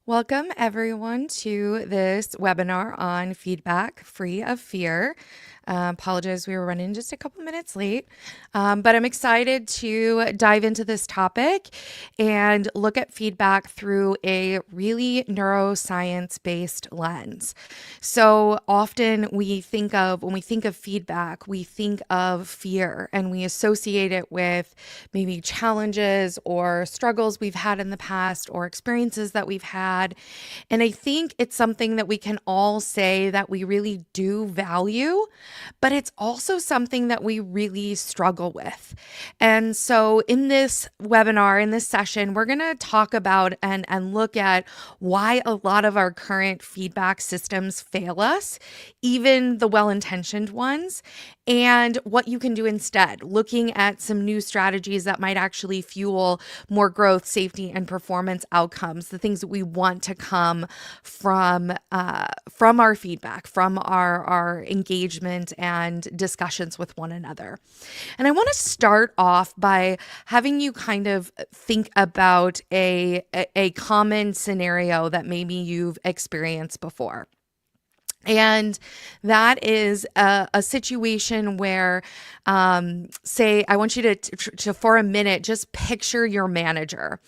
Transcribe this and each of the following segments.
Welcome, everyone, to this webinar on feedback free of fear. Apologize, we were running just a couple minutes late, but I'm excited to dive into this topic and look at feedback through a really neuroscience-based lens. So often when we think of feedback, we think of fear and we associate it with maybe challenges or struggles we've had in the past or experiences that we've had. And I think it's something that we can all say that we really do value, but it's also something that we really struggle with. And so in this webinar, in this session, we're going to talk about and look at why a lot of our current feedback systems fail us, even the well-intentioned ones, and what you can do instead, looking at some new strategies that might actually fuel more growth, safety, and performance outcomes, the things that we want to come from our feedback, from our engagement and discussions with one another. And I want to start off by having you kind of think about a common scenario that maybe you've experienced before. And that is a situation where, say, I want you to, for a minute, just picture your manager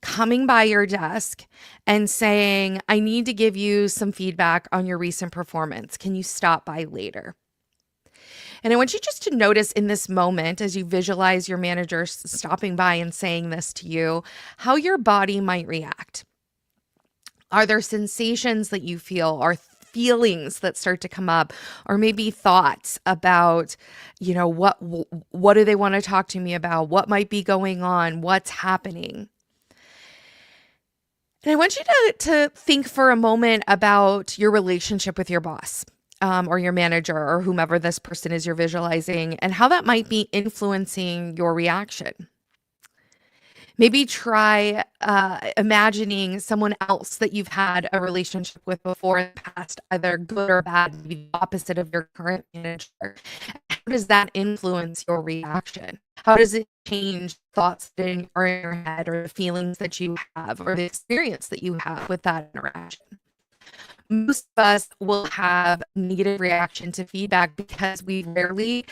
coming by your desk and saying, I need to give you some feedback on your recent performance. Can you stop by later? And I want you just to notice in this moment, as you visualize your manager stopping by and saying this to you, how your body might react. Are there sensations that you feel or feelings that start to come up, or maybe thoughts about, what do they want to talk to me about? What might be going on? What's happening? And I want you to think for a moment about your relationship with your boss, or your manager, or whomever this person is you're visualizing, and how that might be influencing your reaction. Maybe try imagining someone else that you've had a relationship with before in the past, either good or bad, maybe the opposite of your current manager. How does that influence your reaction? How does it change thoughts that are in your head, or the feelings that you have, or the experience that you have with that interaction? Most of us will have negative reaction to feedback because we rarely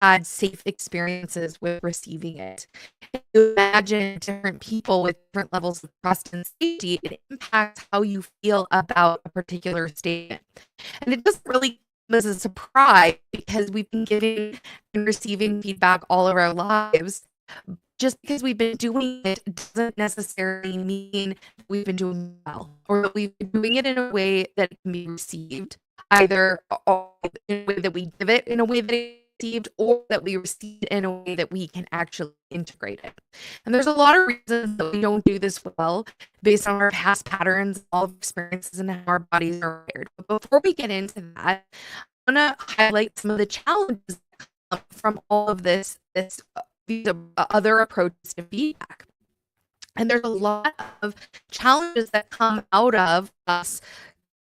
had safe experiences with receiving it. If you imagine different people with different levels of trust and safety, it impacts how you feel about a particular statement. And it doesn't really come as a surprise because we've been giving and receiving feedback all of our lives. Just because we've been doing it doesn't necessarily mean we've been doing well, or that we've been doing it in a way that it can be received, either in a way that we give it in a way that it's received, or that we receive it in a way that we can actually integrate it. And there's a lot of reasons that we don't do this well based on our past patterns, all of experiences, and how our bodies are wired. But before we get into that, I want to highlight some of the challenges that come from all of these other approaches to feedback. And there's a lot of challenges that come out of us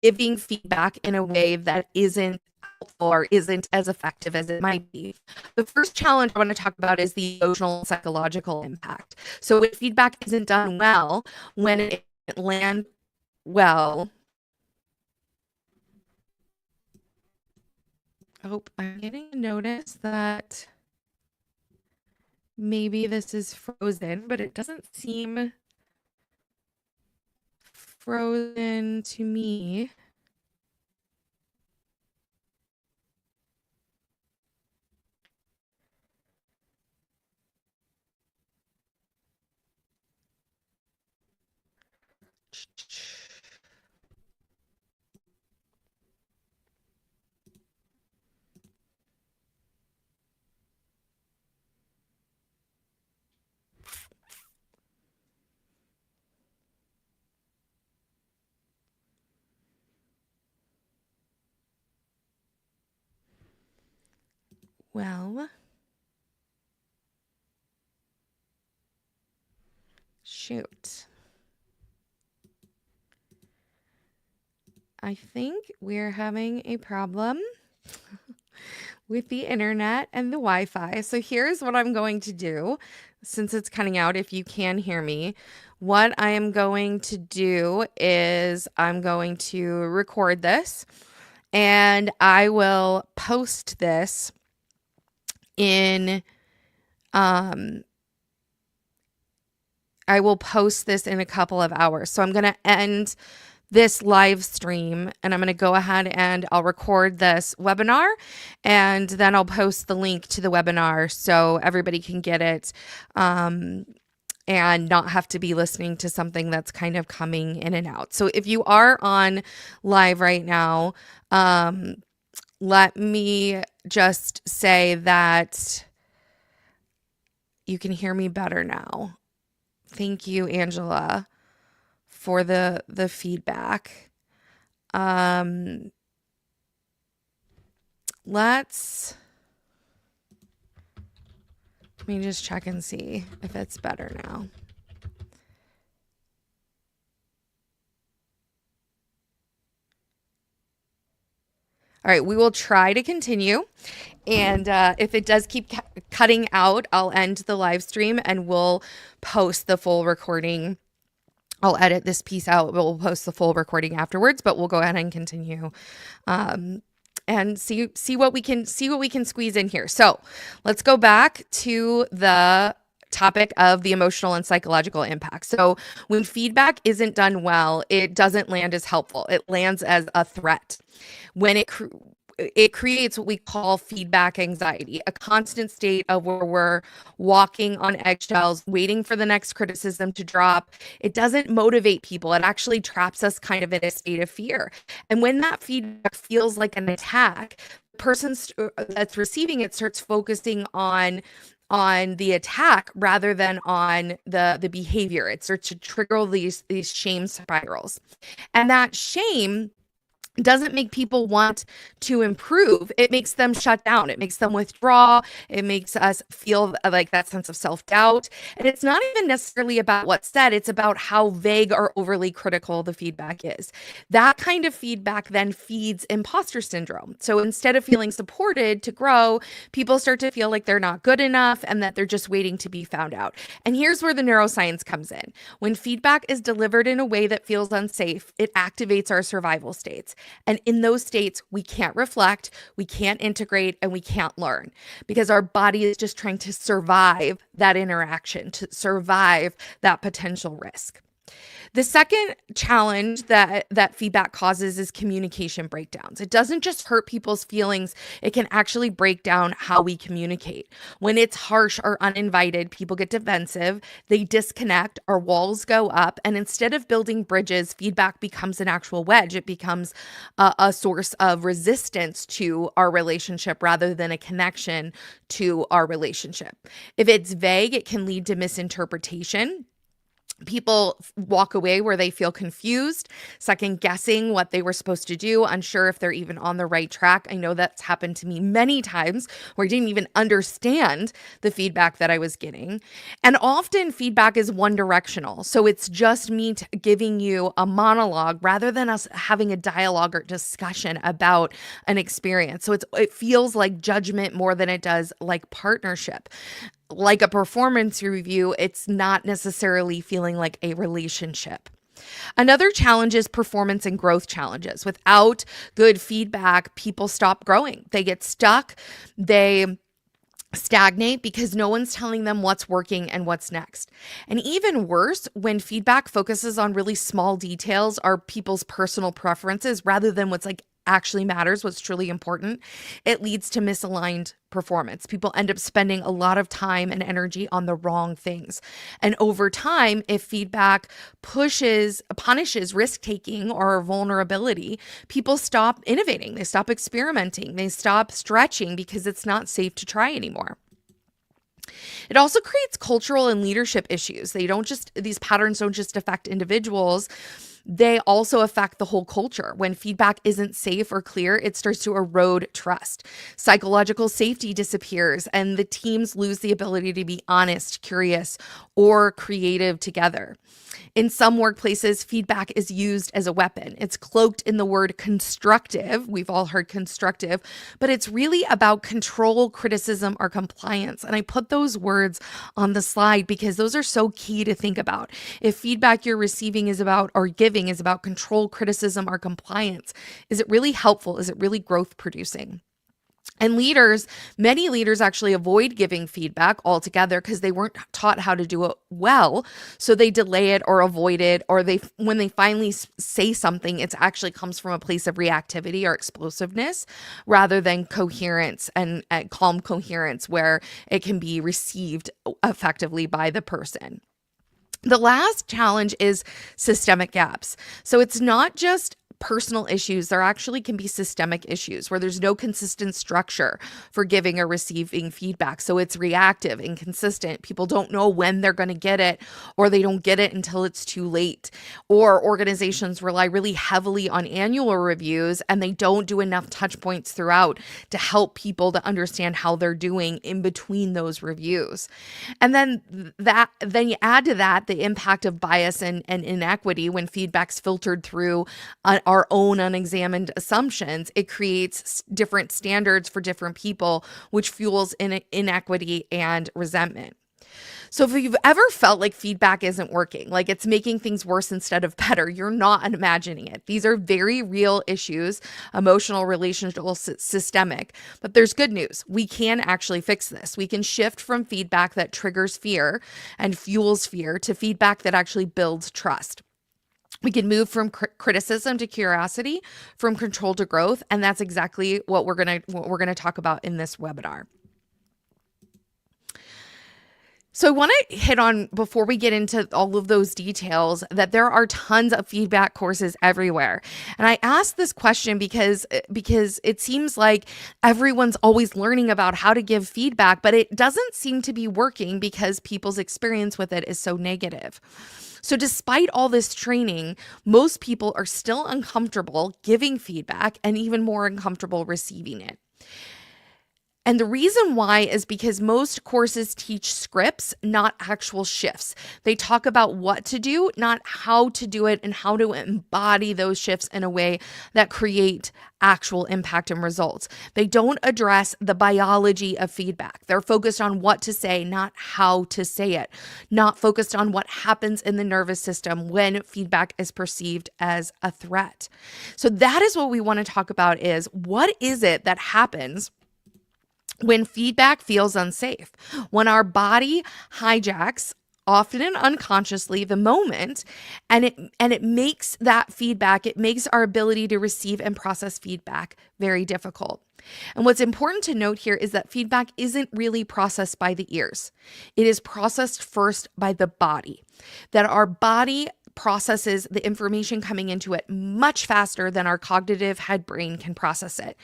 giving feedback in a way that isn't helpful or isn't as effective as it might be. The first challenge I want to talk about is the emotional and psychological impact. So when feedback isn't done well, when it lands well, I'm getting a notice that maybe this is frozen, but it doesn't seem frozen to me. Well, shoot. I think we're having a problem with the internet and the Wi-Fi. So here's what I'm going to do. since it's cutting out, if you can hear me, what I am going to do is I'm going to record this and I will post this in um I will post this in a couple of hours. So I'm going to end this live stream and I'm going to go ahead and I'll record this webinar and then I'll post the link to the webinar so everybody can get it and not have to be listening to something that's kind of coming in and out. So if you are on live right now, let me just say that you can hear me better now. Thank you, Angela, for the feedback. Let me just check and see if it's better now. All right, we will try to continue. And if it does keep cutting out, I'll end the live stream and we'll post the full recording. I'll edit this piece out, but we'll post the full recording afterwards, but we'll go ahead and continue and see what we can squeeze in here. So let's go back to the topic of the emotional and psychological impact. So when feedback isn't done well, it doesn't land as helpful. It lands as a threat. When it creates what we call feedback anxiety, a constant state of where we're walking on eggshells, waiting for the next criticism to drop. It doesn't motivate people. It actually traps us kind of in a state of fear. And when that feedback feels like an attack, the person that's receiving it starts focusing on the attack rather than on the behavior. It starts to trigger these shame spirals. And that shame doesn't make people want to improve. It makes them shut down. It makes them withdraw. It makes us feel like that sense of self-doubt. And it's not even necessarily about what's said. It's about how vague or overly critical the feedback is. That kind of feedback then feeds imposter syndrome. So instead of feeling supported to grow, people start to feel like they're not good enough and that they're just waiting to be found out. And here's where the neuroscience comes in. When feedback is delivered in a way that feels unsafe, it activates our survival states. And in those states, we can't reflect, we can't integrate, and we can't learn because our body is just trying to survive that interaction, to survive that potential risk. The second challenge that feedback causes is communication breakdowns. It doesn't just hurt people's feelings, it can actually break down how we communicate. When it's harsh or uninvited, people get defensive, they disconnect, our walls go up, and instead of building bridges, feedback becomes an actual wedge. It becomes a source of resistance to our relationship rather than a connection to our relationship. If it's vague, it can lead to misinterpretation. People walk away where they feel confused, second guessing what they were supposed to do, unsure if they're even on the right track. I know that's happened to me many times where I didn't even understand the feedback that I was getting. And often feedback is one directional. So it's just me giving you a monologue rather than us having a dialogue or discussion about an experience. So it feels like judgment more than it does like partnership. Like a performance review, it's not necessarily feeling like a relationship. Another challenge is performance and growth challenges. Without good feedback, people stop growing. They get stuck. They stagnate because no one's telling them what's working and what's next. And even worse, when feedback focuses on really small details or people's personal preferences rather than what's like actually matters, what's truly important, it leads to misaligned performance. People end up spending a lot of time and energy on the wrong things. And over time, if feedback punishes risk-taking or vulnerability, people stop innovating, they stop experimenting, they stop stretching because it's not safe to try anymore. It also creates cultural and leadership issues. These patterns don't just affect individuals. They also affect the whole culture. When feedback isn't safe or clear, it starts to erode trust. Psychological safety disappears, and the teams lose the ability to be honest, curious, or creative together. In some workplaces, feedback is used as a weapon. It's cloaked in the word constructive. We've all heard constructive, but it's really about control, criticism, or compliance. And I put those words on the slide because those are so key to think about. If feedback you're receiving is about, or giving is about control, criticism, or compliance, is it really helpful? Is it really growth producing? And many leaders actually avoid giving feedback altogether because they weren't taught how to do it well. So they delay it or avoid it, or when they finally say something, it actually comes from a place of reactivity or explosiveness rather than coherence and calm coherence where it can be received effectively by the person. The last challenge is systemic gaps. So it's not just personal issues. There actually can be systemic issues where there's no consistent structure for giving or receiving feedback. So it's reactive, inconsistent. People don't know when they're going to get it, or they don't get it until it's too late. Or organizations rely really heavily on annual reviews and they don't do enough touch points throughout to help people to understand how they're doing in between those reviews. And then you add to that the impact of bias and inequity when feedback's filtered through our own unexamined assumptions. It creates different standards for different people, which fuels inequity and resentment. So if you've ever felt like feedback isn't working, like it's making things worse instead of better, you're not imagining it. These are very real issues, emotional, relational, systemic. But there's good news. We can actually fix this. We can shift from feedback that triggers fear and fuels fear to feedback that actually builds trust. We can move from criticism to curiosity, from control to growth, and that's exactly what we're gonna talk about in this webinar. So I want to hit on, before we get into all of those details, that there are tons of feedback courses everywhere. And I ask this question because it seems like everyone's always learning about how to give feedback, but it doesn't seem to be working because people's experience with it is so negative. So despite all this training, most people are still uncomfortable giving feedback and even more uncomfortable receiving it. And the reason why is because most courses teach scripts, not actual shifts. They talk about what to do, not how to do it, and how to embody those shifts in a way that create actual impact and results. They don't address the biology of feedback. They're focused on what to say, not how to say it, not focused on what happens in the nervous system when feedback is perceived as a threat. So that is what we want to talk about, is what is it that happens when feedback feels unsafe, when our body hijacks, often and unconsciously, the moment, and it makes that feedback, it makes our ability to receive and process feedback very difficult. And what's important to note here is that feedback isn't really processed by the ears. It is processed first by the body, that our body processes the information coming into it much faster than our cognitive head brain can process it.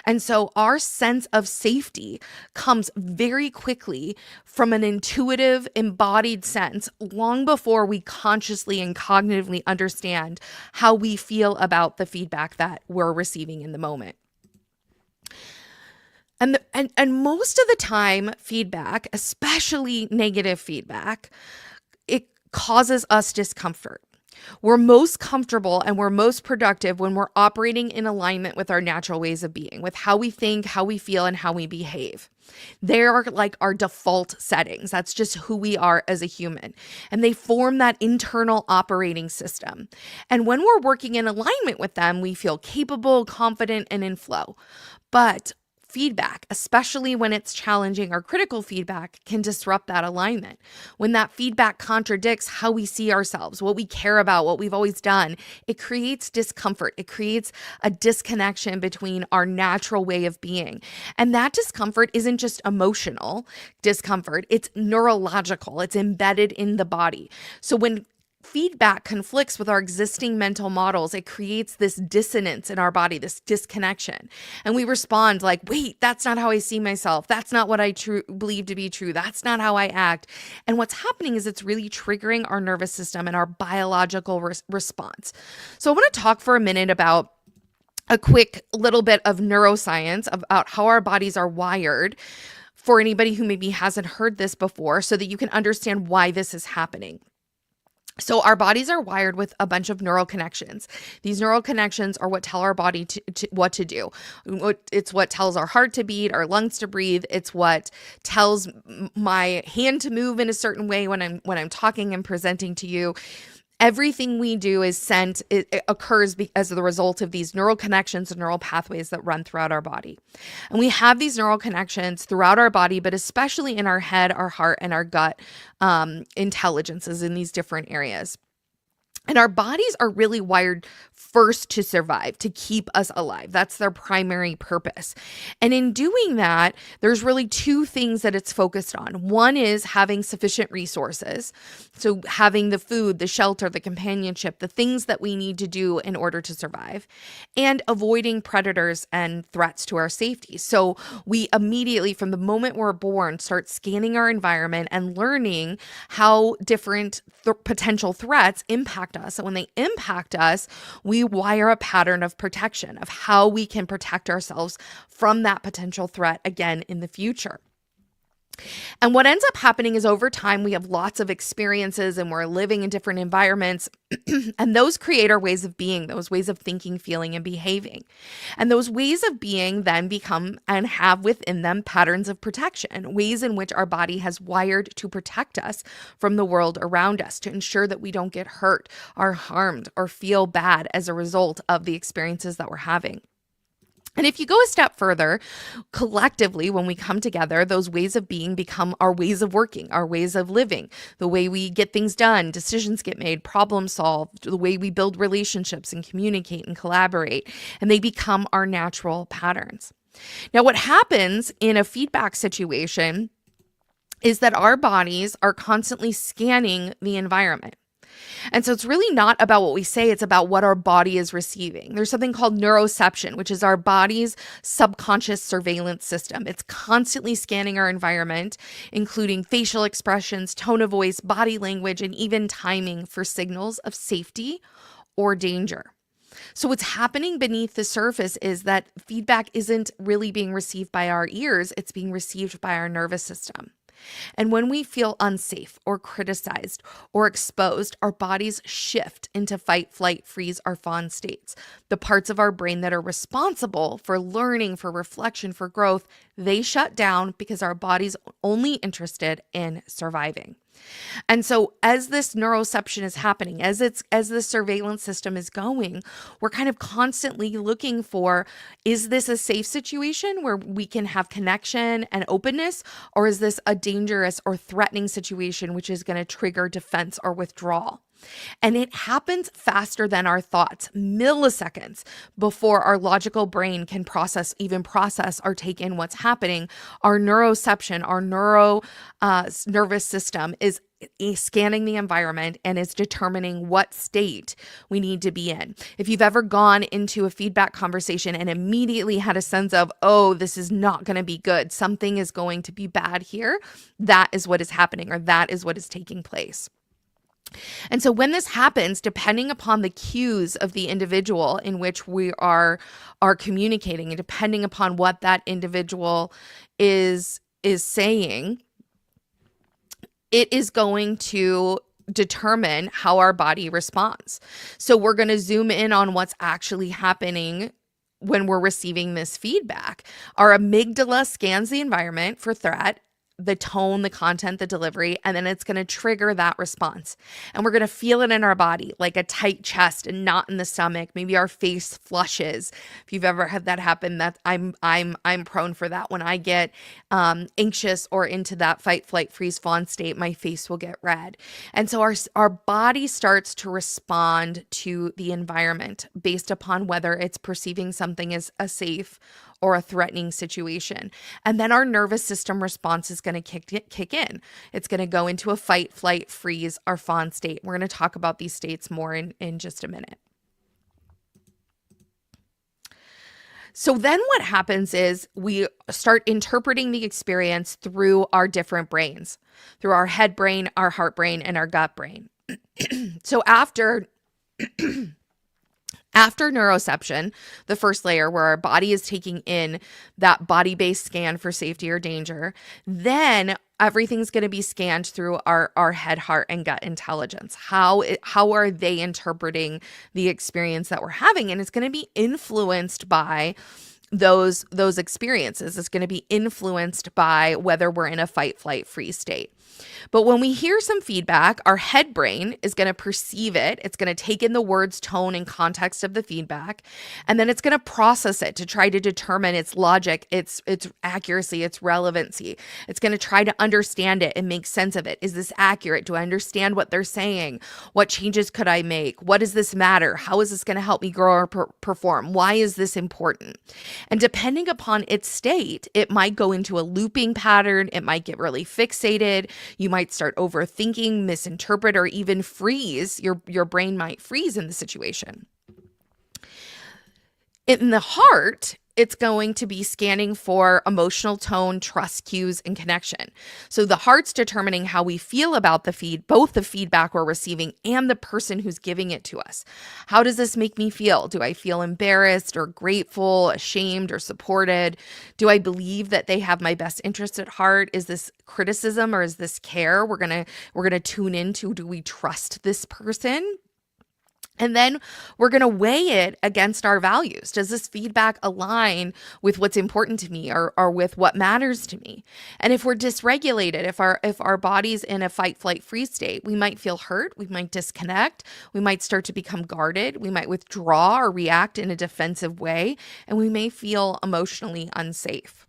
And so our sense of safety comes very quickly from an intuitive, embodied sense, long before we consciously and cognitively understand how we feel about the feedback that we're receiving in the moment. And most of the time, feedback, especially negative feedback, it causes us discomfort. We're most comfortable and we're most productive when we're operating in alignment with our natural ways of being, with how we think, how we feel, and how we behave. They are like our default settings. That's just who we are as a human. And they form that internal operating system. And when we're working in alignment with them, we feel capable, confident, and in flow. But feedback, especially when it's challenging or critical feedback, can disrupt that alignment. When that feedback contradicts how we see ourselves, what we care about, what we've always done, it creates discomfort. It creates a disconnection between our natural way of being. And that discomfort isn't just emotional discomfort, it's neurological. It's embedded in the body. So when feedback conflicts with our existing mental models, it creates this dissonance in our body, this disconnection. And we respond like, wait, that's not how I see myself. That's not what I believe to be true. That's not how I act. And what's happening is it's really triggering our nervous system and our biological response. So I want to talk for a minute about a quick little bit of neuroscience about how our bodies are wired for anybody who maybe hasn't heard this before, so that you can understand why this is happening. So our bodies are wired with a bunch of neural connections. These neural connections are what tell our body what to do. It's what tells our heart to beat, our lungs to breathe. It's what tells my hand to move in a certain way when I'm talking and presenting to you. Everything we do it occurs as the result of these neural connections and neural pathways that run throughout our body. And we have these neural connections throughout our body, but especially in our head, our heart, and our gut intelligences in these different areas. And our bodies are really wired first to survive, to keep us alive. That's their primary purpose. And in doing that, there's really two things that it's focused on. One is having sufficient resources. So having the food, the shelter, the companionship, the things that we need to do in order to survive, and avoiding predators and threats to our safety. So we immediately, from the moment we're born, start scanning our environment and learning how different potential threats impact us. And when they impact us, we wire a pattern of protection of how we can protect ourselves from that potential threat again in the future. And what ends up happening is over time, we have lots of experiences and we're living in different environments. And those create our ways of being, those ways of thinking, feeling, and behaving. And those ways of being then become and have within them patterns of protection, ways in which our body has wired to protect us from the world around us, to ensure that we don't get hurt or harmed or feel bad as a result of the experiences that we're having. And if you go a step further, collectively, when we come together, those ways of being become our ways of working, our ways of living, the way we get things done, decisions get made, problem solved, the way we build relationships and communicate and collaborate, and they become our natural patterns. Now, what happens in a feedback situation is that our bodies are constantly scanning the environment. And so it's really not about what we say, it's about what our body is receiving. There's something called neuroception, which is our body's subconscious surveillance system. It's constantly scanning our environment, including facial expressions, tone of voice, body language, and even timing for signals of safety or danger. So what's happening beneath the surface is that feedback isn't really being received by our ears, it's being received by our nervous system. And when we feel unsafe or criticized or exposed, our bodies shift into fight, flight, freeze, or fawn states. The parts of our brain that are responsible for learning, for reflection, for growth, they shut down because our body's only interested in surviving. And so as this neuroception is happening, as the surveillance system is going, we're kind of constantly looking for, is this a safe situation where we can have connection and openness, or is this a dangerous or threatening situation which is going to trigger defense or withdrawal? And it happens faster than our thoughts, milliseconds before our logical brain can process or take in what's happening. Our neuroception, our nervous system is scanning the environment and is determining what state we need to be in. If you've ever gone into a feedback conversation and immediately had a sense of, oh, this is not going to be good, something is going to be bad here, that is what is happening, or that is what is taking place. And so when this happens, depending upon the cues of the individual in which we are communicating, and depending upon what that individual is saying, it is going to determine how our body responds. So we're going to zoom in on what's actually happening when we're receiving this feedback. Our amygdala scans the environment for threat, the tone, the content, the delivery, and then it's going to trigger that response. And we're going to feel it in our body, like a tight chest and knot in the stomach. Maybe our face flushes. If you've ever had that happen, that I'm prone for that. When I get anxious or into that fight, flight, freeze, fawn state, my face will get red. And so our body starts to respond to the environment based upon whether it's perceiving something as a safe or a threatening situation. And then our nervous system response is going to kick in. It's going to go into a fight, flight, freeze, or fawn state. We're going to talk about these states more in just a minute. So then what happens is we start interpreting the experience through our different brains, through our head brain, our heart brain, and our gut brain. So after neuroception, the first layer where our body is taking in that body-based scan for safety or danger, then everything's going to be scanned through our head, heart, and gut intelligence. How are they interpreting the experience that we're having? And it's going to be influenced by those experiences. It's going to be influenced by whether we're in a fight, flight, freeze state. But when we hear some feedback, our head brain is going to perceive it. It's going to take in the words, tone, and context of the feedback, and then it's going to process it to try to determine its logic, its accuracy, its relevancy. It's going to try to understand it and make sense of it. Is this accurate? Do I understand what they're saying? What changes could I make? What does this matter? How is this going to help me grow or perform? Why is this important? And depending upon its state, it might go into a looping pattern. It might get really fixated. You might start overthinking, misinterpret, or even freeze. Your brain might freeze in the situation. In the heart, it's going to be scanning for emotional tone, trust cues, and connection. So the heart's determining how we feel about both the feedback we're receiving and the person who's giving it to us. How does this make me feel? Do I feel embarrassed or grateful, ashamed or supported? Do I believe that they have my best interest at heart? Is this criticism or is this care? We're gonna tune into, do we trust this person? And then we're going to weigh it against our values. Does this feedback align with what's important to me or with what matters to me? And if we're dysregulated, if our body's in a fight, flight, freeze state, we might feel hurt, we might disconnect, we might start to become guarded, we might withdraw or react in a defensive way, and we may feel emotionally unsafe.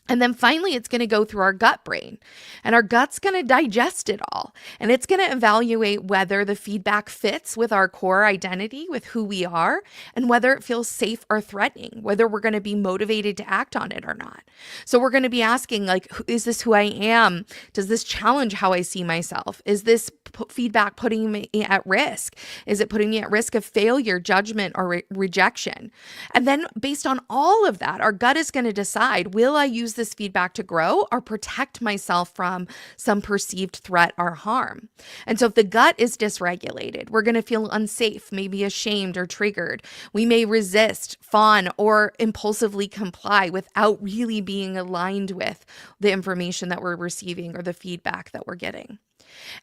And then finally, it's going to go through our gut brain, and our gut's going to digest it all. And it's going to evaluate whether the feedback fits with our core identity, with who we are, and whether it feels safe or threatening, whether we're going to be motivated to act on it or not. So we're going to be asking, like, is this who I am? Does this challenge how I see myself? Is this feedback putting me at risk? Is it putting me at risk of failure, judgment, or rejection? And then based on all of that, our gut is going to decide, will I use this feedback to grow or protect myself from some perceived threat or harm? And so if the gut is dysregulated, we're going to feel unsafe, maybe ashamed or triggered. We may resist, fawn, or impulsively comply without really being aligned with the information that we're receiving or the feedback that we're getting.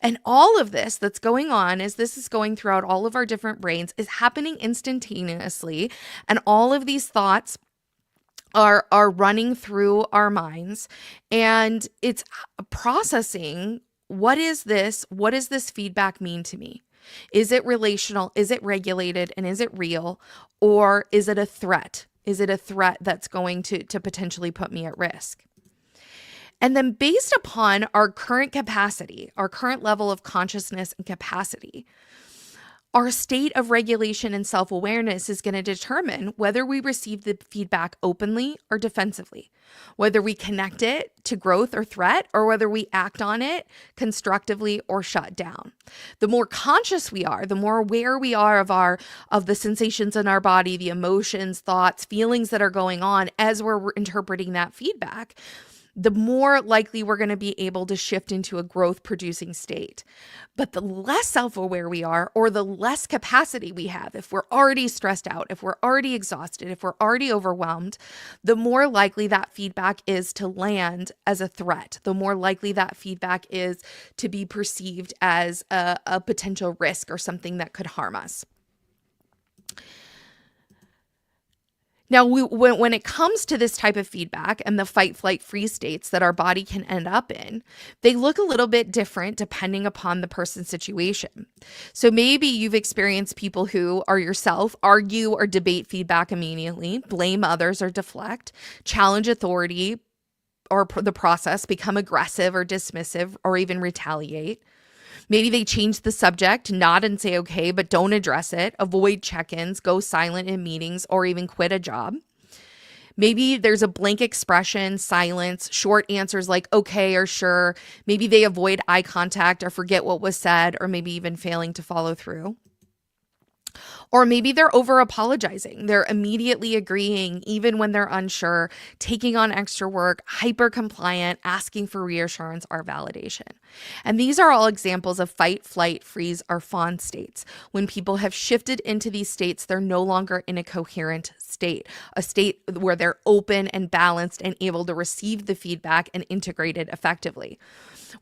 And all of this that's going on, as this is going throughout all of our different brains, is happening instantaneously. And all of these thoughts are running through our minds, and it's processing, what is this feedback mean to me? Is it relational? Is it regulated? And is it real? Or is it a threat? Is it a threat that's going to potentially put me at risk? And then based upon our current capacity, our current level of consciousness and capacity, our state of regulation and self-awareness is going to determine whether we receive the feedback openly or defensively, whether we connect it to growth or threat, or whether we act on it constructively or shut down. The more conscious we are, the more aware we are of the sensations in our body, the emotions, thoughts, feelings that are going on as we're interpreting that feedback, the more likely we're going to be able to shift into a growth producing state. But the less self-aware we are, or the less capacity we have, if we're already stressed out, if we're already exhausted, if we're already overwhelmed, the more likely that feedback is to land as a threat. The more likely that feedback is to be perceived as a potential risk or something that could harm us. Now, when it comes to this type of feedback and the fight, flight, freeze states that our body can end up in, they look a little bit different depending upon the person's situation. So maybe you've experienced people who are yourself argue or debate feedback immediately, blame others or deflect, challenge authority or the process, become aggressive or dismissive, or even retaliate. Maybe they change the subject, nod and say okay, but don't address it, avoid check-ins, go silent in meetings, or even quit a job. Maybe there's a blank expression, silence, short answers like okay or sure. Maybe they avoid eye contact or forget what was said, or maybe even failing to follow through. Or maybe they're over apologizing. They're immediately agreeing, even when they're unsure, taking on extra work, hyper compliant, asking for reassurance or validation. And these are all examples of fight, flight, freeze, or fawn states. When people have shifted into these states, they're no longer in a coherent state, a state where they're open and balanced and able to receive the feedback and integrate it effectively.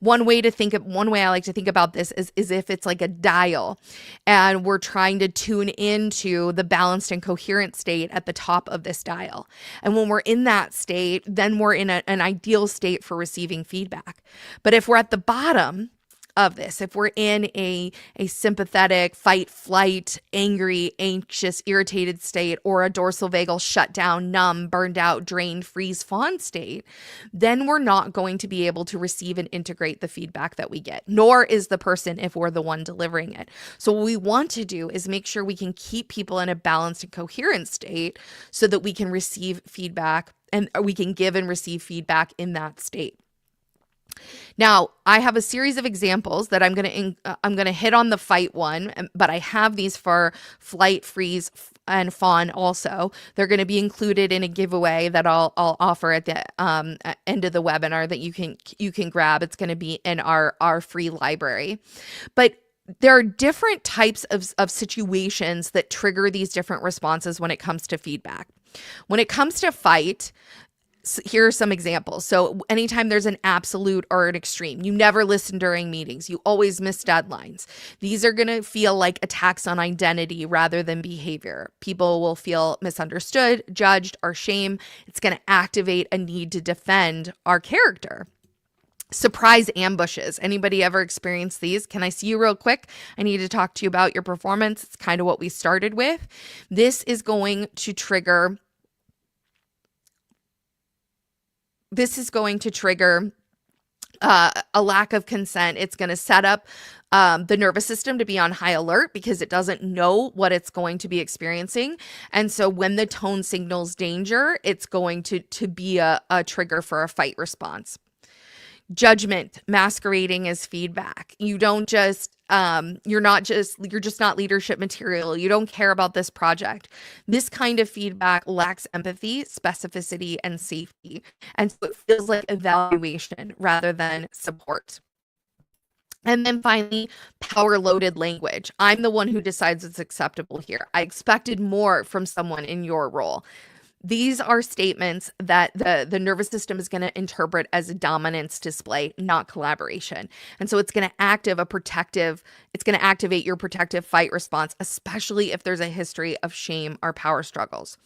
One way I like to think about this is if it's like a dial and we're trying to tune into the balanced and coherent state at the top of this dial. And when we're in that state, then we're in an ideal state for receiving feedback. But if we're at the bottom of this, if we're in a sympathetic fight, flight, angry, anxious, irritated state, or a dorsal vagal shut down, numb, burned out, drained, freeze, fawn state, then we're not going to be able to receive and integrate the feedback that we get, nor is the person if we're the one delivering it. So what we want to do is make sure we can keep people in a balanced and coherent state so that we can receive feedback and we can give and receive feedback in that state. Now, I have a series of examples that I'm going to hit on the fight one, but I have these for flight, freeze, and fawn also. They're going to be included in a giveaway that I'll offer at the end of the webinar that you can grab. It's going to be in our free library. But there are different types of situations that trigger these different responses when it comes to feedback. When it comes to fight, here are some examples. So anytime there's an absolute or an extreme, you never listen during meetings, you always miss deadlines. These are going to feel like attacks on identity rather than behavior. People will feel misunderstood, judged, or shame. It's going to activate a need to defend our character. Surprise ambushes. Anybody ever experienced these? Can I see you real quick? I need to talk to you about your performance. It's kind of what we started with. This is going to trigger a lack of consent. It's going to set up the nervous system to be on high alert because it doesn't know what it's going to be experiencing. And so when the tone signals danger, it's going to be a trigger for a fight response. Judgment masquerading as feedback. You don't just you're just not leadership material. You don't care about this project. This kind of feedback lacks empathy, specificity, and safety. And so it feels like evaluation rather than support. And then finally, power-loaded language. I'm the one who decides what's acceptable here. I expected more from someone in your role. These are statements that the nervous system is going to interpret as a dominance display, not collaboration. And so it's going to activate your protective fight response, especially if there's a history of shame or power struggles.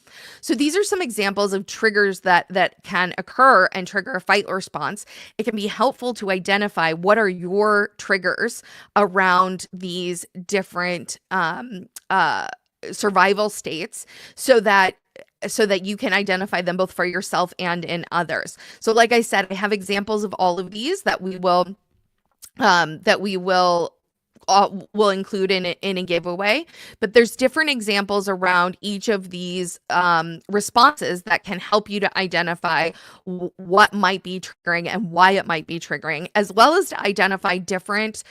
So these are some examples of triggers that can occur and trigger a fight response. It can be helpful to identify what are your triggers around these different survival states so that you can identify them both for yourself and in others. So like I said, I have examples of all of these that we will include in a giveaway, but there's different examples around each of these responses that can help you to identify what might be triggering and why it might be triggering, as well as to identify different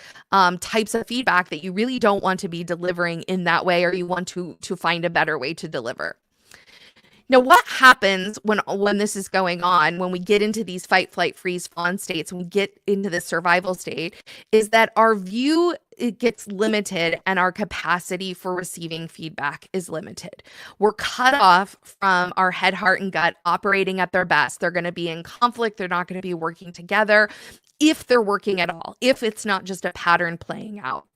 types of feedback that you really don't want to be delivering in that way, or you want to find a better way to deliver. Now, what happens when this is going on, when we get into these fight, flight, freeze, fawn states, when we get into the survival state, is that our view, it gets limited and our capacity for receiving feedback is limited. We're cut off from our head, heart, and gut operating at their best. They're going to be in conflict. They're not going to be working together, if they're working at all, if it's not just a pattern playing out.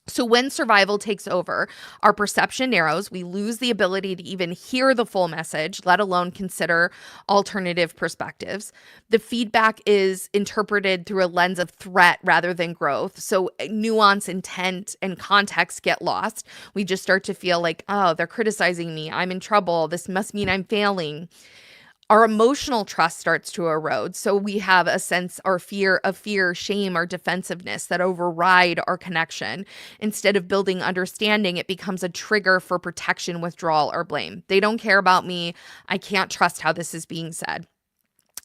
So when survival takes over, our perception narrows. We lose the ability to even hear the full message, let alone consider alternative perspectives. The feedback is interpreted through a lens of threat rather than growth. So nuance, intent, and context get lost. We just start to feel like, oh, they're criticizing me. I'm in trouble. This must mean I'm failing. Our emotional trust starts to erode. So we have a sense or fear of fear, shame, or defensiveness that override our connection. Instead of building understanding, it becomes a trigger for protection, withdrawal, or blame. They don't care about me. I can't trust how this is being said.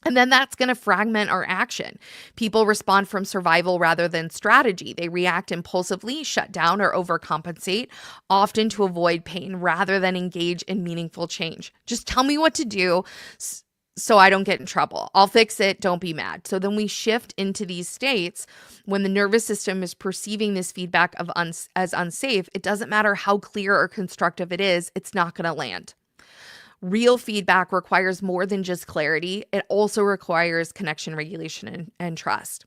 And then that's going to fragment our action. People respond from survival rather than strategy. They react impulsively, shut down, or overcompensate, often to avoid pain rather than engage in meaningful change. Just tell me what to do so I don't get in trouble. I'll fix it. Don't be mad. So then we shift into these states when the nervous system is perceiving this feedback as unsafe. It doesn't matter how clear or constructive it is, it's not going to land. Real feedback requires more than just clarity. It also requires connection, regulation, and trust.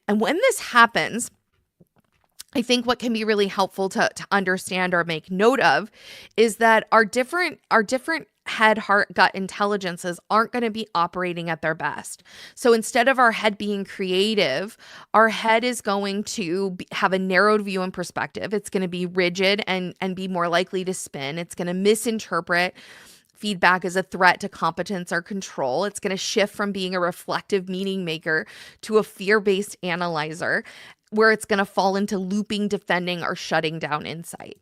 And when this happens, I think what can be really helpful to understand or make note of is that our different head, heart, gut intelligences aren't going to be operating at their best. So instead of our head being creative, our head is going to have a narrowed view and perspective. It's going to be rigid and be more likely to spin. It's going to misinterpret feedback as a threat to competence or control. It's going to shift from being a reflective meaning maker to a fear-based analyzer, where it's going to fall into looping, defending, or shutting down insight.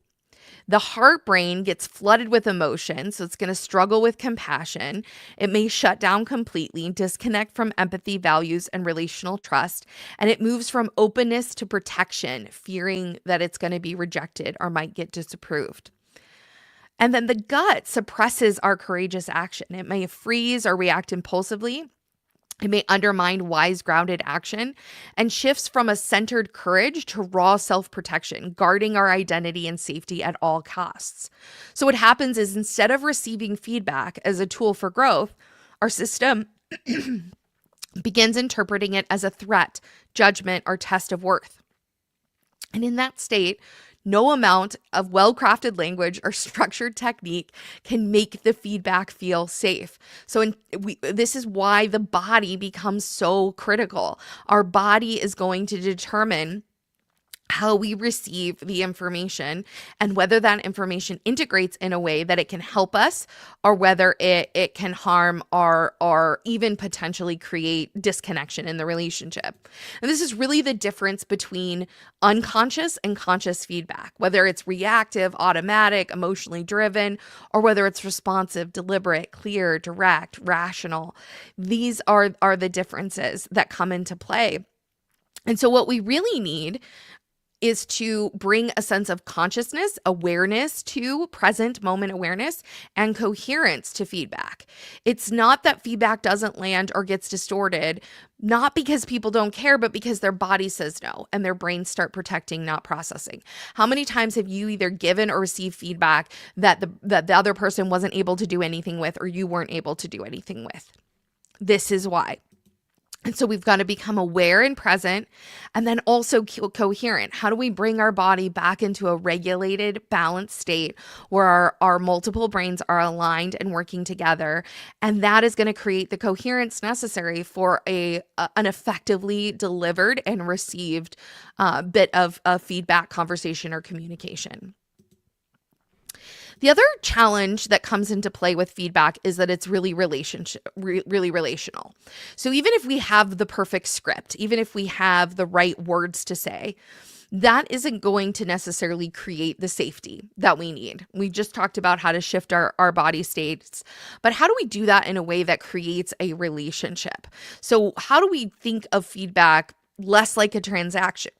The heart brain gets flooded with emotion, so it's going to struggle with compassion. It may shut down completely, disconnect from empathy, values, and relational trust, and it moves from openness to protection, fearing that it's going to be rejected or might get disapproved. And then the gut suppresses our courageous action. It may freeze or react impulsively. It may undermine wise, grounded action and shifts from a centered courage to raw self-protection, guarding our identity and safety at all costs. So what happens is, instead of receiving feedback as a tool for growth, our system begins interpreting it as a threat, judgment, or test of worth. And in that state, no amount of well-crafted language or structured technique can make the feedback feel safe. So this is why the body becomes so critical. Our body is going to determine how we receive the information and whether that information integrates in a way that it can help us, or whether it can harm or even potentially create disconnection in the relationship. And this is really the difference between unconscious and conscious feedback, whether it's reactive, automatic, emotionally driven, or whether it's responsive, deliberate, clear, direct, rational. These are the differences that come into play. And so what we really need is to bring a sense of consciousness, awareness to present moment awareness, and coherence to feedback. It's not that feedback doesn't land or gets distorted, not because people don't care, but because their body says no and their brains start protecting, not processing. How many times have you either given or received feedback that the other person wasn't able to do anything with, or you weren't able to do anything with? This is why. And so we've got to become aware and present, and then also coherent. How do we bring our body back into a regulated, balanced state where our multiple brains are aligned and working together? And that is going to create the coherence necessary for an effectively delivered and received bit of feedback, conversation, or communication. The other challenge that comes into play with feedback is that it's really relational. So even if we have the perfect script, even if we have the right words to say, that isn't going to necessarily create the safety that we need. We just talked about how to shift our body states, but how do we do that in a way that creates a relationship? So how do we think of feedback less like a transaction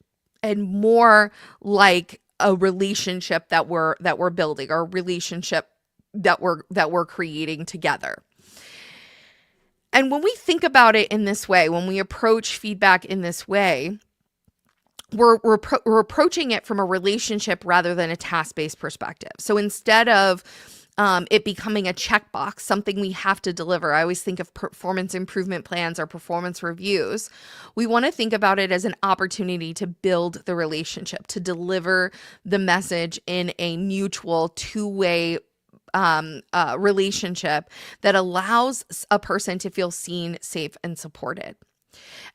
and more like a relationship that we're building, or a relationship that we're creating together? And when we think about it in this way, when we approach feedback in this way, we're approaching it from a relationship rather than a task-based perspective. So instead of it becoming a checkbox, something we have to deliver. I always think of performance improvement plans or performance reviews. We want to think about it as an opportunity to build the relationship, to deliver the message in a mutual two-way relationship that allows a person to feel seen, safe, and supported.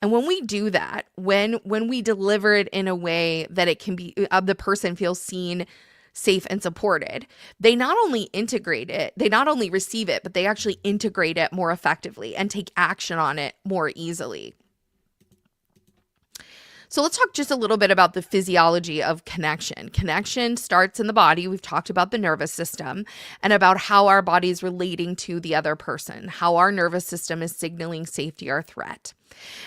And when we do that, when we deliver it in a way that it can be, the person feels seen, safe and supported, they not only integrate it, they not only receive it, but they actually integrate it more effectively and take action on it more easily. So let's talk just a little bit about the physiology of connection. Connection starts in the body. We've talked about the nervous system and about how our body is relating to the other person, how our nervous system is signaling safety or threat.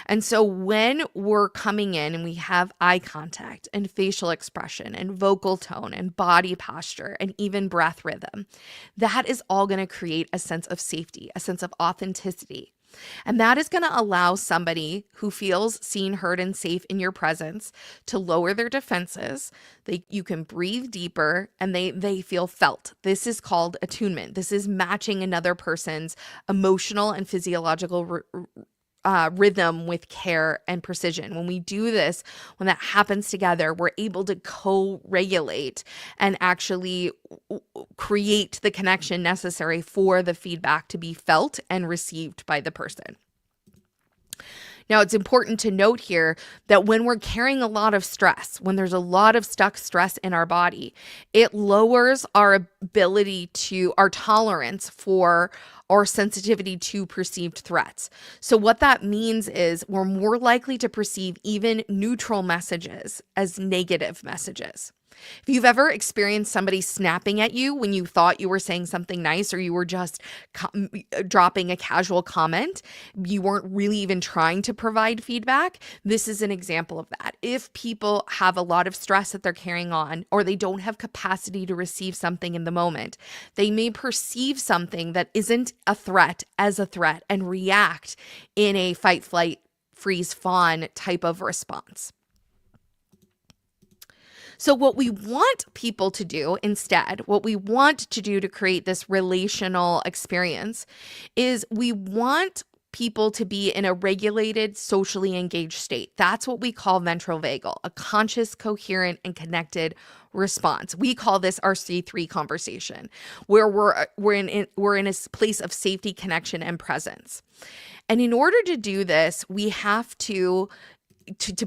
And so when we're coming in and we have eye contact and facial expression and vocal tone and body posture and even breath rhythm, that is all going to create a sense of safety, a sense of authenticity. And that is going to allow somebody who feels seen, heard, and safe in your presence to lower their defenses. You can breathe deeper and they feel felt. This is called attunement. This is matching another person's emotional and physiological rhythm with care and precision. When we do this, when that happens together, we're able to co-regulate and actually create the connection necessary for the feedback to be felt and received by the person. Now, it's important to note here that when we're carrying a lot of stress, when there's a lot of stuck stress in our body, it lowers our ability our tolerance for or sensitivity to perceived threats. So what that means is we're more likely to perceive even neutral messages as negative messages. If you've ever experienced somebody snapping at you when you thought you were saying something nice or you were just dropping a casual comment, you weren't really even trying to provide feedback, this is an example of that. If people have a lot of stress that they're carrying on or they don't have capacity to receive something in the moment, they may perceive something that isn't a threat as a threat and react in a fight, flight, freeze, fawn type of response. So what we want people to do instead, what we want to do to create this relational experience is we want people to be in a regulated, socially engaged state. That's what we call ventral vagal, a conscious, coherent, and connected response. We call this our C3 conversation, where we're in a place of safety, connection, and presence. And in order to do this, we have to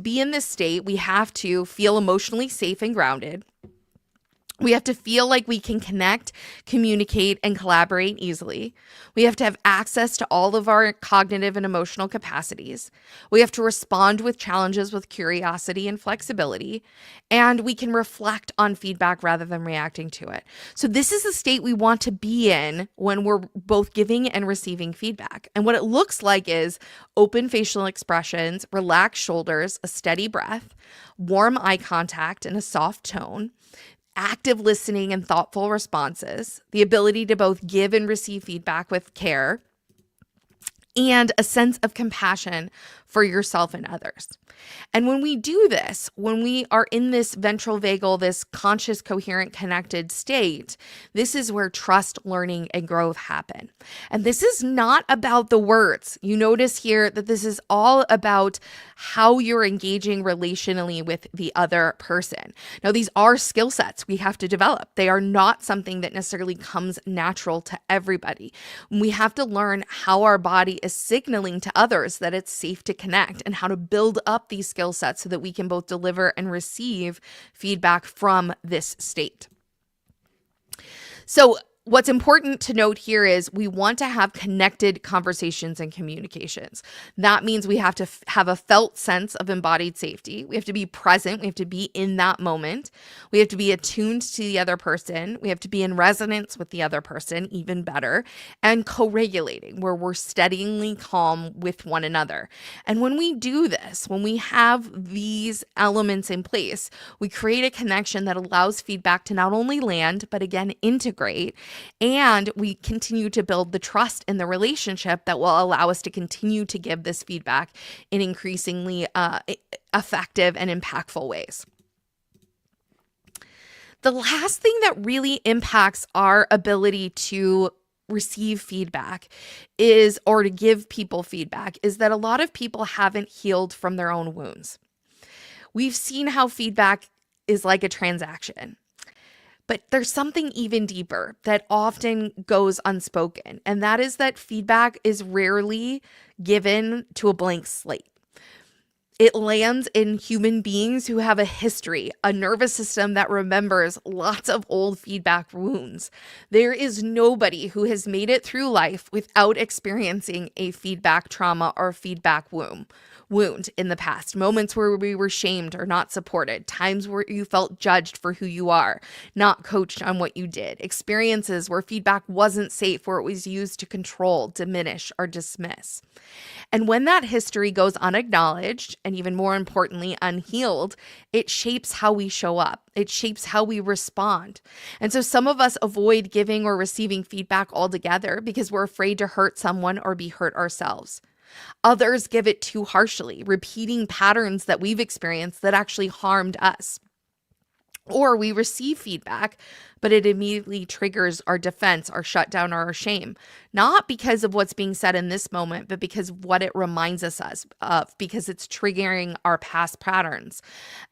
be in this state, we have to feel emotionally safe and grounded. We have to feel like we can connect, communicate, and collaborate easily. We have to have access to all of our cognitive and emotional capacities. We have to respond with challenges with curiosity and flexibility. And we can reflect on feedback rather than reacting to it. So this is the state we want to be in when we're both giving and receiving feedback. And what it looks like is open facial expressions, relaxed shoulders, a steady breath, warm eye contact, and a soft tone, active listening and thoughtful responses, the ability to both give and receive feedback with care, and a sense of compassion for yourself and others. And when we do this, when we are in this ventral vagal, this conscious, coherent, connected state, this is where trust, learning, and growth happen. And this is not about the words. You notice here that this is all about how you're engaging relationally with the other person. Now, these are skill sets we have to develop. They are not something that necessarily comes natural to everybody. We have to learn how our body is signaling to others that it's safe to connect and how to build up these skill sets so that we can both deliver and receive feedback from this state. So what's important to note here is we want to have connected conversations and communications. That means we have to have a felt sense of embodied safety. We have to be present. We have to be in that moment. We have to be attuned to the other person. We have to be in resonance with the other person, even better, and co-regulating, where we're steadyingly calm with one another. And when we do this, when we have these elements in place, we create a connection that allows feedback to not only land, but again, integrate. And we continue to build the trust in the relationship that will allow us to continue to give this feedback in increasingly effective and impactful ways. The last thing that really impacts our ability to receive feedback or to give people feedback is that a lot of people haven't healed from their own wounds. We've seen how feedback is like a transaction. But there's something even deeper that often goes unspoken, and that is that feedback is rarely given to a blank slate. It lands in human beings who have a history, a nervous system that remembers lots of old feedback wounds. There is nobody who has made it through life without experiencing a feedback trauma or feedback wound in the past. Moments where we were shamed or not supported, times where you felt judged for who you are, not coached on what you did, experiences where feedback wasn't safe, where it was used to control, diminish, or dismiss. And when that history goes unacknowledged, and even more importantly, unhealed, it shapes how we show up. It shapes how we respond. And so some of us avoid giving or receiving feedback altogether because we're afraid to hurt someone or be hurt ourselves. Others give it too harshly, repeating patterns that we've experienced that actually harmed us. Or we receive feedback, but it immediately triggers our defense, our shutdown, or our shame. Not because of what's being said in this moment, but because of what it reminds us of, because it's triggering our past patterns.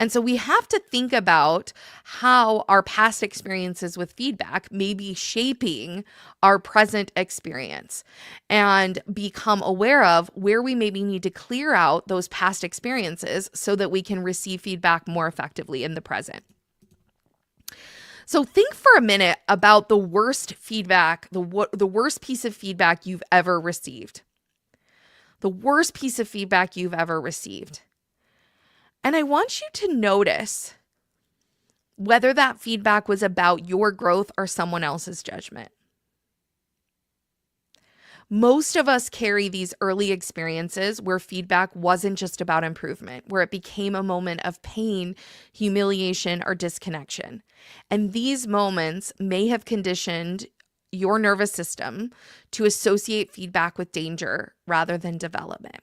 And so we have to think about how our past experiences with feedback may be shaping our present experience and become aware of where we maybe need to clear out those past experiences so that we can receive feedback more effectively in the present. So think for a minute about the worst feedback, the worst piece of feedback you've ever received. The worst piece of feedback you've ever received. And I want you to notice whether that feedback was about your growth or someone else's judgment. Most of us carry these early experiences where feedback wasn't just about improvement, where it became a moment of pain, humiliation, or disconnection. And these moments may have conditioned your nervous system to associate feedback with danger rather than development.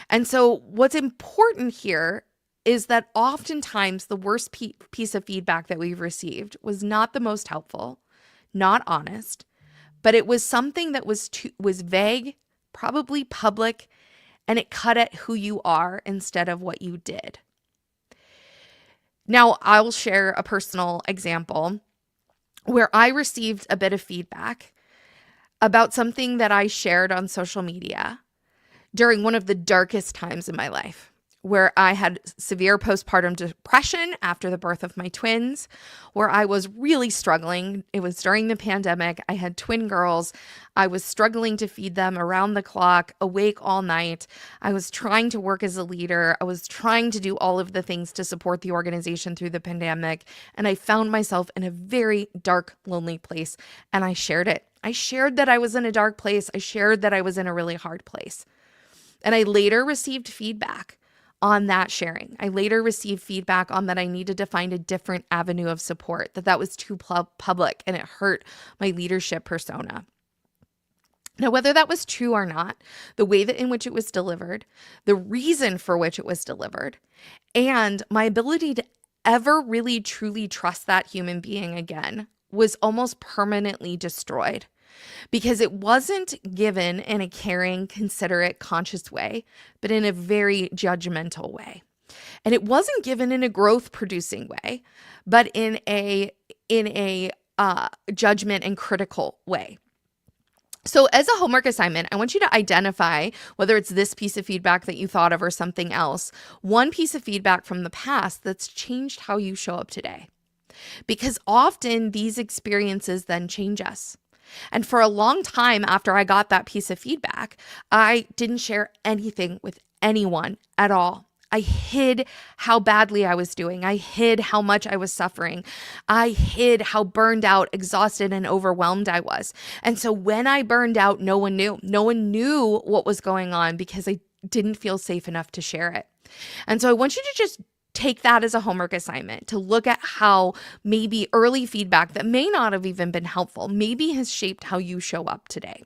And so what's important here is that oftentimes the worst piece of feedback that we've received was not the most helpful, not honest, but it was something that was vague, probably public, and it cut at who you are instead of what you did. Now, I'll share a personal example where I received a bit of feedback about something that I shared on social media during one of the darkest times in my life, where I had severe postpartum depression after the birth of my twins, where I was really struggling. It was during the pandemic. I had twin girls. I was struggling to feed them around the clock, awake all night. I was trying to work as a leader. I was trying to do all of the things to support the organization through the pandemic. And I found myself in a very dark, lonely place. And I shared it. I shared that I was in a dark place. I shared that I was in a really hard place. And I later received feedback on that sharing. I later received feedback on that I needed to find a different avenue of support, that was too public and it hurt my leadership persona. Now, whether that was true or not, the way that in which it was delivered, the reason for which it was delivered, and my ability to ever really truly trust that human being again was almost permanently destroyed. Because it wasn't given in a caring, considerate, conscious way, but in a very judgmental way. And it wasn't given in a growth-producing way, but in a judgment and critical way. So as a homework assignment, I want you to identify, whether it's this piece of feedback that you thought of or something else, one piece of feedback from the past that's changed how you show up today. Because often these experiences then change us. And for a long time after I got that piece of feedback, I didn't share anything with anyone at all. I hid how badly I was doing. I hid how much I was suffering. I hid how burned out, exhausted, and overwhelmed I was. And so when I burned out, no one knew. No one knew what was going on because I didn't feel safe enough to share it. And so I want you to just take that as a homework assignment to look at how maybe early feedback that may not have even been helpful, maybe has shaped how you show up today.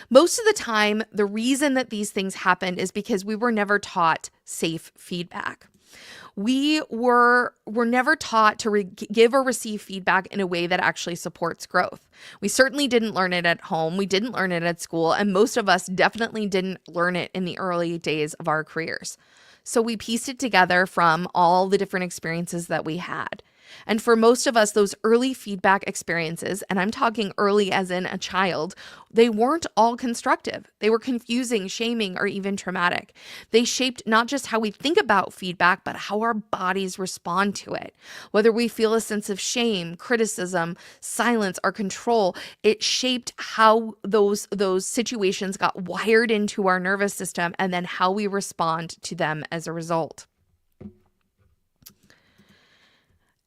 Most of the time, the reason that these things happened is because we were never taught safe feedback. We were never taught to give or receive feedback in a way that actually supports growth. We certainly didn't learn it at home. We didn't learn it at school. And most of us definitely didn't learn it in the early days of our careers. So we pieced it together from all the different experiences that we had. And for most of us, those early feedback experiences, and I'm talking early as in a child, they weren't all constructive. They were confusing, shaming, or even traumatic. They shaped not just how we think about feedback, but how our bodies respond to it. Whether we feel a sense of shame, criticism, silence, or control, it shaped how those situations got wired into our nervous system and then how we respond to them as a result.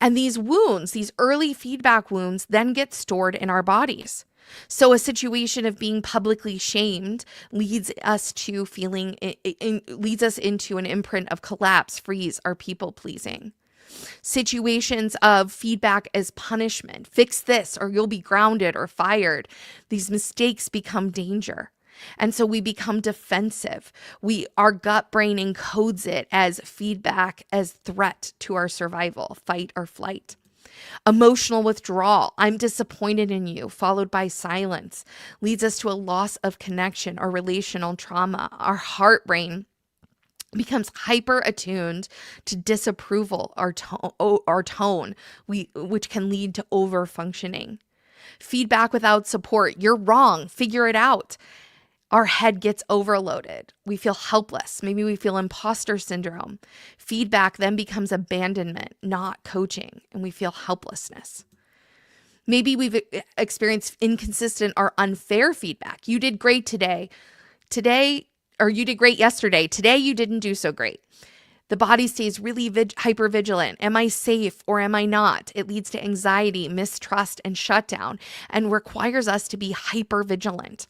And these wounds, these early feedback wounds, then get stored in our bodies. So a situation of being publicly shamed leads us to leads us into an imprint of collapse, freeze, or people pleasing. Situations of feedback as punishment, fix this or you'll be grounded or fired. These mistakes become danger. And so we become defensive. Our gut brain encodes it as feedback, as threat to our survival, fight or flight. Emotional withdrawal, I'm disappointed in you, followed by silence, leads us to a loss of connection or relational trauma. Our heart brain becomes hyper attuned to disapproval or tone, which can lead to over functioning. Feedback without support, you're wrong, figure it out. Our head gets overloaded. We feel helpless. Maybe we feel imposter syndrome. Feedback then becomes abandonment, not coaching, and we feel helplessness. Maybe we've experienced inconsistent or unfair feedback. You did great today, or you did great yesterday. Today, you didn't do so great. The body stays really hypervigilant. Am I safe or am I not? It leads to anxiety, mistrust, and shutdown, and requires us to be hypervigilant.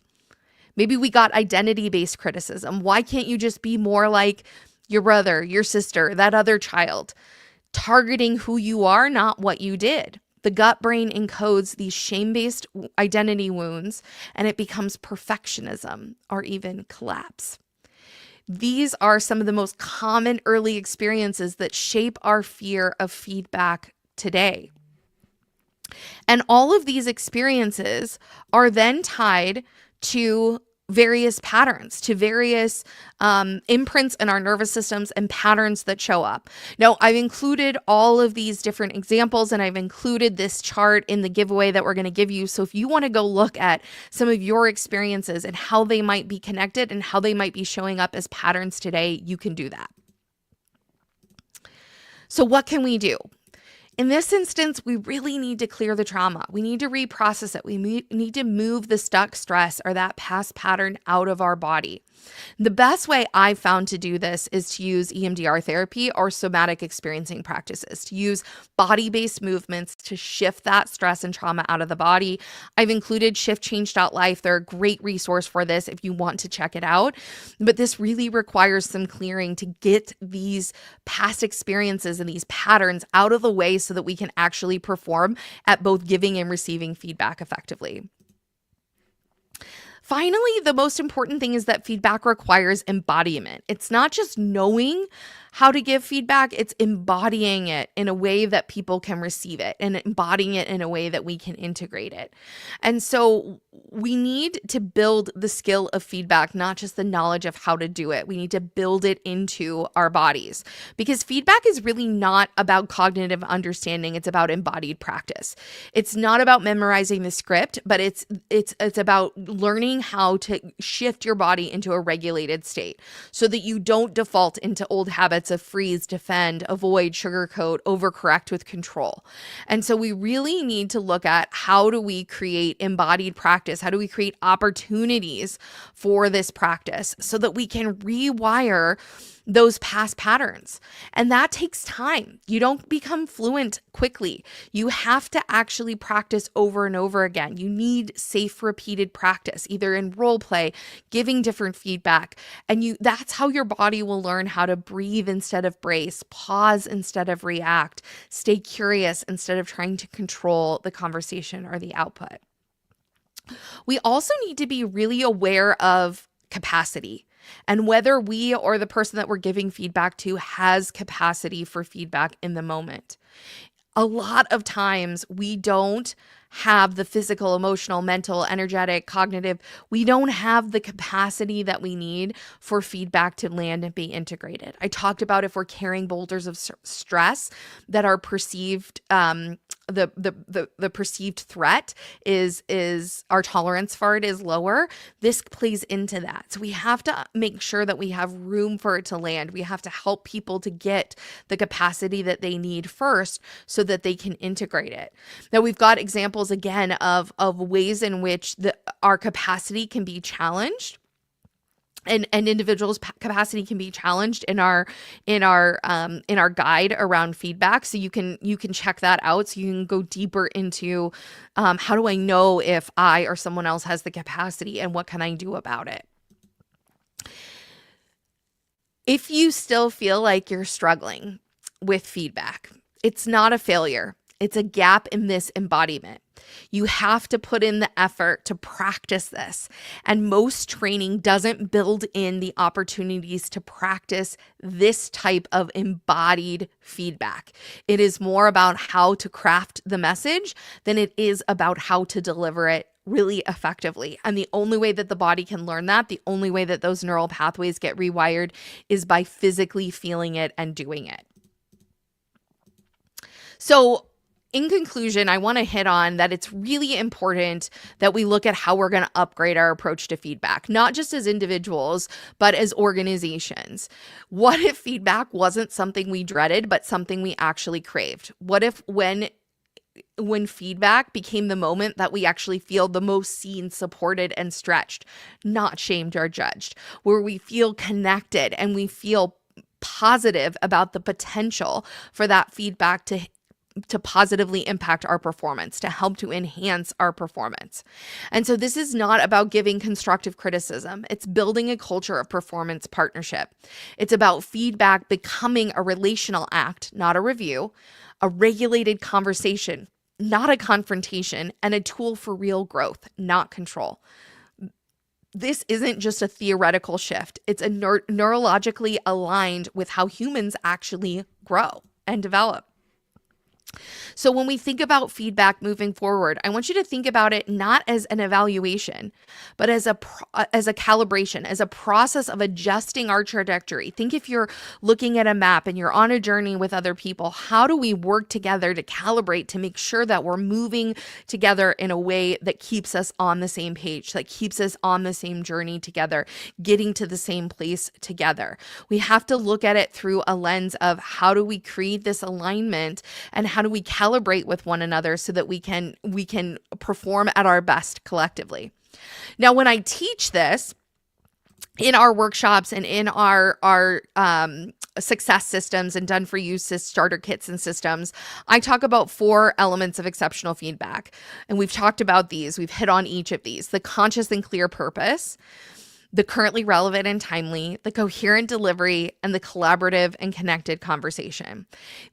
Maybe we got identity-based criticism. Why can't you just be more like your brother, your sister, that other child? Targeting who you are, not what you did. The gut brain encodes these shame-based identity wounds, and it becomes perfectionism or even collapse. These are some of the most common early experiences that shape our fear of feedback today. And all of these experiences are then tied to various patterns, to various imprints in our nervous systems and patterns that show up. Now, I've included all of these different examples and I've included this chart in the giveaway that we're going to give you. So if you want to go look at some of your experiences and how they might be connected and how they might be showing up as patterns today, you can do that. So what can we do? In this instance, we really need to clear the trauma. We need to reprocess it. We need to move the stuck stress or that past pattern out of our body. The best way I've found to do this is to use EMDR therapy or somatic experiencing practices, to use body-based movements to shift that stress and trauma out of the body. I've included shiftchange.life. They're a great resource for this if you want to check it out. But this really requires some clearing to get these past experiences and these patterns out of the way so that we can actually perform at both giving and receiving feedback effectively. Finally, the most important thing is that feedback requires embodiment. It's not just knowing how to give feedback, it's embodying it in a way that people can receive it and embodying it in a way that we can integrate it. And so we need to build the skill of feedback, not just the knowledge of how to do it. We need to build it into our bodies because feedback is really not about cognitive understanding. It's about embodied practice. It's not about memorizing the script, but it's about learning how to shift your body into a regulated state so that you don't default into old habits of freeze, defend, avoid, sugarcoat, overcorrect with control. And so we really need to look at how do we create embodied practice? How do we create opportunities for this practice so that we can rewire those past patterns? And that takes time. You don't become fluent quickly. You have to actually practice over and over again. You need safe, repeated practice, either in role play, giving different feedback. And that's how your body will learn how to breathe instead of brace, pause instead of react, stay curious instead of trying to control the conversation or the output. We also need to be really aware of capacity and whether we or the person that we're giving feedback to has capacity for feedback in the moment. A lot of times we don't have the physical, emotional, mental, energetic, cognitive, we don't have the capacity that we need for feedback to land and be integrated. I talked about if we're carrying boulders of stress that are perceived, the perceived threat is our tolerance for it is lower. This plays into that. So we have to make sure that we have room for it to land. We have to help people to get the capacity that they need first so that they can integrate it. Now we've got examples again of ways in which our capacity can be challenged. And individuals' capacity can be challenged in our guide around feedback. So you can check that out. So you can go deeper into how do I know if I or someone else has the capacity and what can I do about it? If you still feel like you're struggling with feedback, it's not a failure. It's a gap in this embodiment. You have to put in the effort to practice this. And most training doesn't build in the opportunities to practice this type of embodied feedback. It is more about how to craft the message than it is about how to deliver it really effectively. And the only way that the body can learn that, the only way that those neural pathways get rewired is by physically feeling it and doing it. So, in conclusion, I want to hit on that it's really important that we look at how we're going to upgrade our approach to feedback, not just as individuals, but as organizations. What if feedback wasn't something we dreaded, but something we actually craved? What if when feedback became the moment that we actually feel the most seen, supported, and stretched, not shamed or judged, where we feel connected and we feel positive about the potential for that feedback to positively impact our performance, to help to enhance our performance. And so this is not about giving constructive criticism. It's building a culture of performance partnership. It's about feedback becoming a relational act, not a review, a regulated conversation, not a confrontation, and a tool for real growth, not control. This isn't just a theoretical shift. It's a neurologically aligned with how humans actually grow and develop. So when we think about feedback moving forward, I want you to think about it not as an evaluation, but as a calibration, as a process of adjusting our trajectory. Think if you're looking at a map and you're on a journey with other people, how do we work together to calibrate to make sure that we're moving together in a way that keeps us on the same page, that keeps us on the same journey together, getting to the same place together. We have to look at it through a lens of how do we create this alignment and how do we calibrate with one another so that we can perform at our best collectively. Now, when I teach this in our workshops and in our success systems and done for you starter kits and systems, I talk about 4 elements of exceptional feedback. And we've talked about these. We've hit on each of these: the conscious and clear purpose, the currently relevant and timely, the coherent delivery, and the collaborative and connected conversation.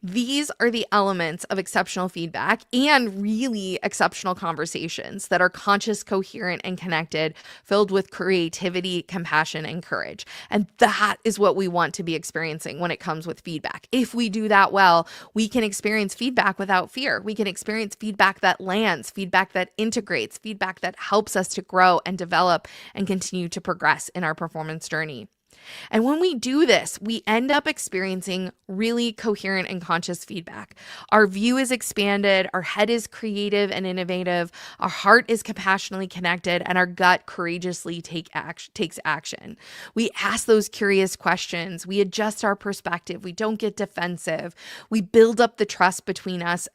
These are the elements of exceptional feedback and really exceptional conversations that are conscious, coherent, and connected, filled with creativity, compassion, and courage. And that is what we want to be experiencing when it comes with feedback. If we do that well, we can experience feedback without fear. We can experience feedback that lands, feedback that integrates, feedback that helps us to grow and develop and continue to progress in our performance journey. And when we do this, we end up experiencing really coherent and conscious feedback. Our view is expanded, our head is creative and innovative, our heart is compassionately connected, and our gut courageously takes action. We ask those curious questions, we adjust our perspective, we don't get defensive, we build up the trust between us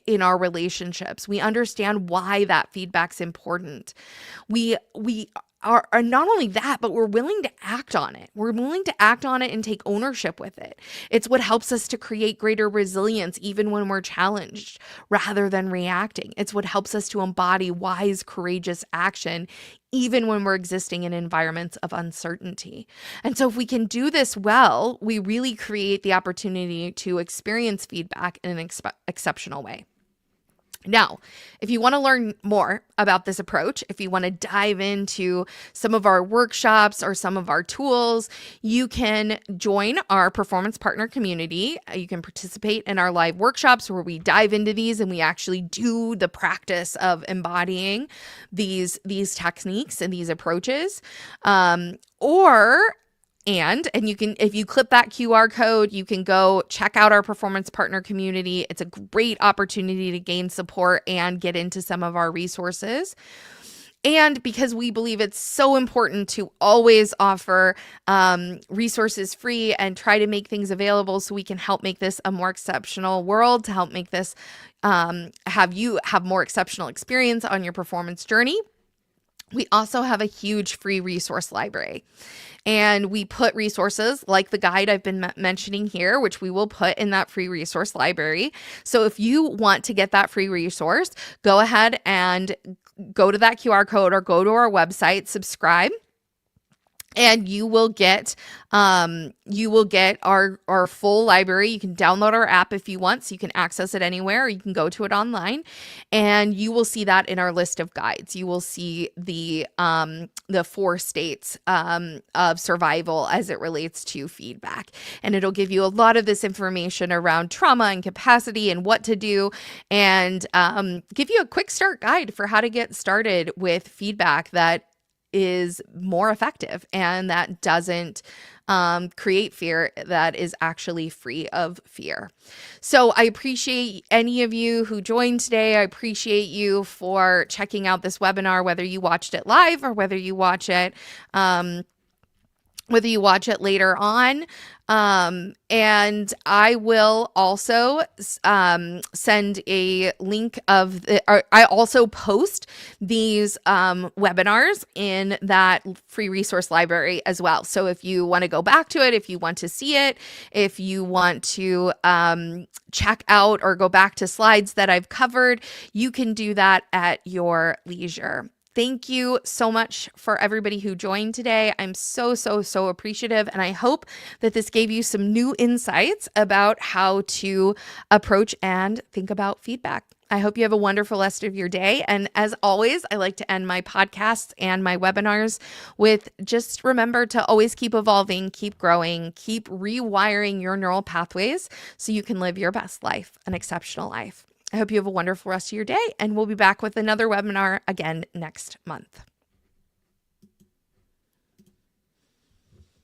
in our relationships. We understand why that feedback's important. We are not only that, but we're willing to act on it. We're willing to act on it and take ownership with it. It's what helps us to create greater resilience even when we're challenged rather than reacting. It's what helps us to embody wise, courageous action even when we're existing in environments of uncertainty. And so if we can do this well, we really create the opportunity to experience feedback in an exceptional way. Now, if you want to learn more about this approach, if you want to dive into some of our workshops or some of our tools, you can join our performance partner community. You can participate in our live workshops where we dive into these and we actually do the practice of embodying these techniques and these approaches. And you can, if you clip that QR code, you can go check out our performance partner community. It's a great opportunity to gain support and get into some of our resources. And because we believe it's so important to always offer resources free and try to make things available so we can help make this a more exceptional world, to help make this have you have more exceptional experience on your performance journey. We also have a huge free resource library. And we put resources like the guide I've been mentioning here, which we will put in that free resource library. So if you want to get that free resource, go ahead and go to that QR code or go to our website, subscribe. And you will get our full library. You can download our app if you want, so you can access it anywhere, or you can go to it online, and you will see that in our list of guides. You will see the 4 states of survival as it relates to feedback, and it'll give you a lot of this information around trauma and capacity and what to do, and give you a quick start guide for how to get started with feedback that is more effective and that doesn't create fear, that is actually free of fear. So I appreciate any of you who joined today. I appreciate you for checking out this webinar, whether you watched it live or whether you watch it later on. And I will also send a link of I also post these webinars in that free resource library as well. So if you want to go back to it, if you want to see it, if you want to check out or go back to slides that I've covered, you can do that at your leisure. Thank you so much for everybody who joined today. I'm so appreciative, and I hope that this gave you some new insights about how to approach and think about feedback. I hope you have a wonderful rest of your day. And as always, I like to end my podcasts and my webinars with just remember to always keep evolving, keep growing, keep rewiring your neural pathways so you can live your best life, an exceptional life. I hope you have a wonderful rest of your day, and we'll be back with another webinar again next month.